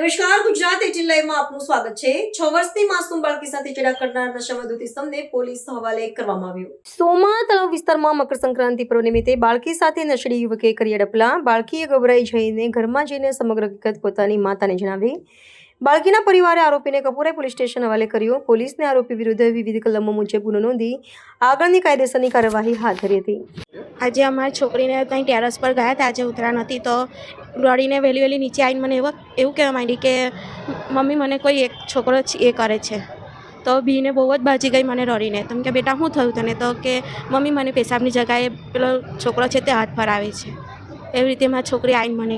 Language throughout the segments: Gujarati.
નમસ્કાર, ગુજરાત 18 લાઈવમાં આપનું સ્વાગત છે। 6 વર્ષની માસૂમ બાળકી સાથે ચેડા કરનાર નશામાં ધૂત ઇસમને પોલીસ હવાલે કરવામાં આવ્યો। સોમા તળાવ વિસ્તારમાં મકર સંક્રાંતિ પર્વ નિમિત્તે બાળકી સાથે નશેડી યુવકે કરી અડપલા। બાળકીએ ગભરાઈ જઈને ઘરમાં જઈને સમગ્ર હકીકત પોતાની માતાને જણાવી। બાળકીના પરિવારે આરોપીને કપૂરા પોલીસ સ્ટેશન હવાલે કર્યો। પોલીસને આરોપી વિરુદ્ધ વિવિધ કલમો મુજબ ગુનો નોંધી આગળની કાયદેસરની કાર્યવાહી હાથ ધરી હતી। આજે અમારી છોકરીને ત્યાં ટેરેસ પર ગયા હતા। આજે ઉતરાણ હતી તો રડીને વહેલી વહેલી નીચે આવીને મને એવું કહેવા માંડી કે મમ્મી મને કોઈ એક છોકરો એ કરે છે। તો બીને બહુ જ બાજી ગઈ મને રડીને। તમે કે બેટા શું થયું તને? તો કે મમ્મી મને પેશાબની જગાએ પેલો છોકરો છે તે હાથ પર આવે છે। એવી રીતે મારી છોકરી આવીને મને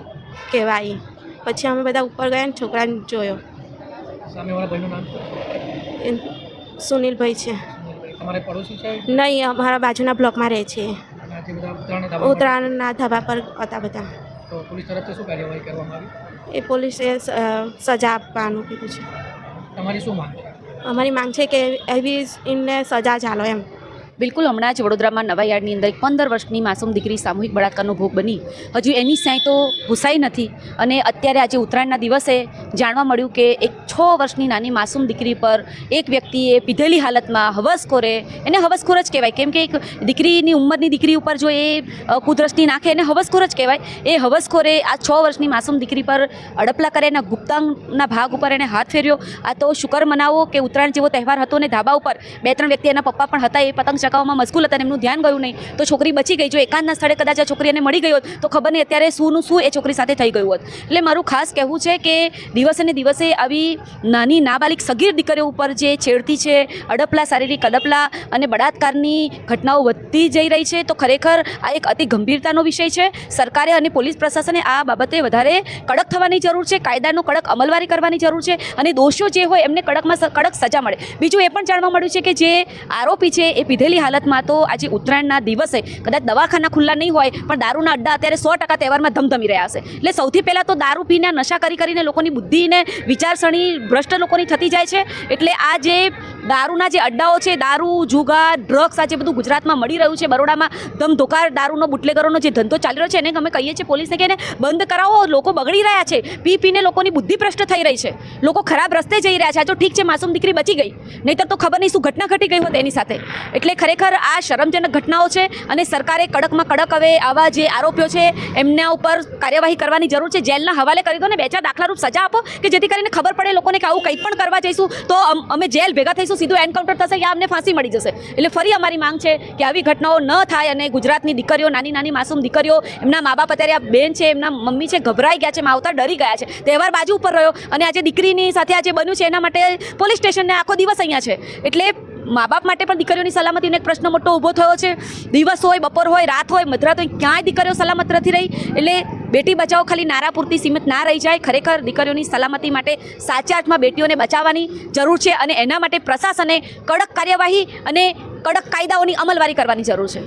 કહેવા આવી। પછી અમે બધા ઉપર ગયા ને છોકરાને જોયો। સુનિલભાઈ છે નહીં, અમારા બાજુના બ્લોકમાં રહે છે। ઉત્તરાયણના ધાબા પર હતા બધા। એ પોલીસે સજા આપવાનું કીધું છે। અમારી માંગ છે કે એવી એમને સજા ચાલો એમ। બિલકુલ હમણાં જ વડોદરામાં નવા યાર્ડની અંદર એક 15 વર્ષની માસૂમ દીકરી સામૂહિક બળાત્કારનો ભોગ બની હજુ એની સાંઈ તો ભૂસાઈ નથી। અને અત્યારે આજે ઉત્તરાયણના દિવસે જાણવા મળ્યું કે એક 6 વર્ષની નાની માસૂમ દીકરી પર એક વ્યક્તિએ પીધેલી હાલતમાં હવસખોરે, એને હવસખોર જ કહેવાય, કેમ કે એક દીકરીની ઉંમરની દીકરી ઉપર જો એ કુદૃષ્ટિ નાખે એને હવસખોર જ કહેવાય। એ હવસખોરે આ 6 વર્ષની માસૂમ દીકરી પર અડપલા કરે, એના ગુપ્તાંગના ભાગ ઉપર એને હાથ ફેર્યો। આ તો શુકર મનાવો કે ઉત્તરાયણ જેવો તહેવાર હતો ને ધાબા ઉપર 2-3 વ્યક્તિ એના પપ્પા પણ હતા, એ પતંગ ચકાવવામાં મશગુલ હતા, એમનું ધ્યાન ગયું નહીં તો છોકરી બચી ગઈ। જો એકાંતના સ્થળે કદાચ આ છોકરી એને મળી ગઈ હોત તો ખબર નહીં અત્યારે શું એ છોકરી સાથે થઈ ગયું હોત। એટલે મારું ખાસ કહેવું છે કે દિવસે ને દિવસે આવી નાની નાબાલિગ સગીર દીકરીઓ ઉપર જે છેડતી છે, અડપલા, શારીરિક અડપલા અને બળાત્કારની ઘટનાઓ વધતી જઈ રહી છે, તો ખરેખર આ એક અતિ ગંભીરતાનો વિષય છે। સરકારે અને પોલીસ પ્રશાસને આ બાબતે વધારે કડક થવાની જરૂર છે, કાયદાનો કડક અમલવારી કરવાની જરૂર છે અને દોષીઓ જે હોય એમને કડકમાં કડક સજા મળે। બીજું એ પણ જાણવા મળ્યું છે કે જે આરોપી છે એ પીધેલી હાલતમાં તો આજે ઉત્તરાયણના દિવસે કદાચ દવાખાના ખુલ્લા નહીં હોય પણ દારૂના અડ્ડા અત્યારે 100% તહેવારમાં ધમધમી રહ્યા હશે। એટલે સૌથી પહેલાં તો દારૂ પીને નશા કરીને લોકોની બુદ્ધિને વિચારસરણી ભ્રષ્ટ લોકોની થતી જાય છે। એટલે આ જે દારૂના જે અડ્ડાઓ છે, દારૂ, જુગાર, ડ્રગ્સ, આ જે બધું ગુજરાતમાં મળી રહ્યું છે, બરોડામાં ધમધોકાર દારૂનો બુટલેગરોનો જે ધંધો ચાલી રહ્યો છે એને અમે કહીએ છીએ પોલીસને કે એને બંધ કરાવો। લોકો બગડી રહ્યા છે, પીને લોકોની બુદ્ધિ ભ્રષ્ટ થઈ રહી છે, લોકો ખરાબ રસ્તે જઈ રહ્યા છે। આ જો ઠીક છે માસૂમ દીકરી બચી ગઈ, નહીંતર તો ખબર નહીં શું ઘટના ઘટી ગઈ હોત એની સાથે। એટલે ખરેખર આ શરમજનક ઘટનાઓ છે અને સરકારે કડકમાં કડક હવે આવા જે આરોપીઓ છે એમના ઉપર કાર્યવાહી કરવાની જરૂર છે। જેલના હવાલે કરી દો ને, 2-4 દાખલારૂપ સજા આપો કે જેથી કરીને ખબર પડે લોકોને કે આવું કંઈ પણ કરવા જઈશું તો અમે જેલ ભેગા થઈશું, સીધું એન્કાઉન્ટર થશે યા અમને ફાંસી મળી જશે। એટલે ફરી અમારી માંગ છે કે આવી ઘટનાઓ ન થાય અને ગુજરાતની દીકરીઓ, નાની માસૂમ દીકરીઓ, એમના મા બાપ અત્યારે આ બેન છે, એમના મમ્મી છે, ગભરાઈ ગયા છે, માવતર ડરી ગયા છે, તહેવાર બાજુ ઉપર રહ્યો અને આજે દીકરીની સાથે આજે બન્યું છે એના માટે પોલીસ સ્ટેશનને આખો દિવસ અહીંયા છે। એટલે મા બાપ માટે પણ દીકરીઓની સલામતીનો એક પ્રશ્ન મોટો ઊભો થયો છે। દિવસ હોય, બપોર હોય, રાત હોય, મધરાત હોય, ક્યાંય દીકરીઓ સલામત નથી રહી। એટલે બેટી બચાવો ખાલી નારા પૂરતી સીમિત ના રહી જાય। ખરેખર દીકરીઓની સલામતી માટે સાચા અર્થમાં બેટીઓને બચાવવાની જરૂર છે અને એના માટે પ્રશાસને કડક કાર્યવાહી અને કડક કાયદાઓની અમલવારી કરવાની જરૂર છે।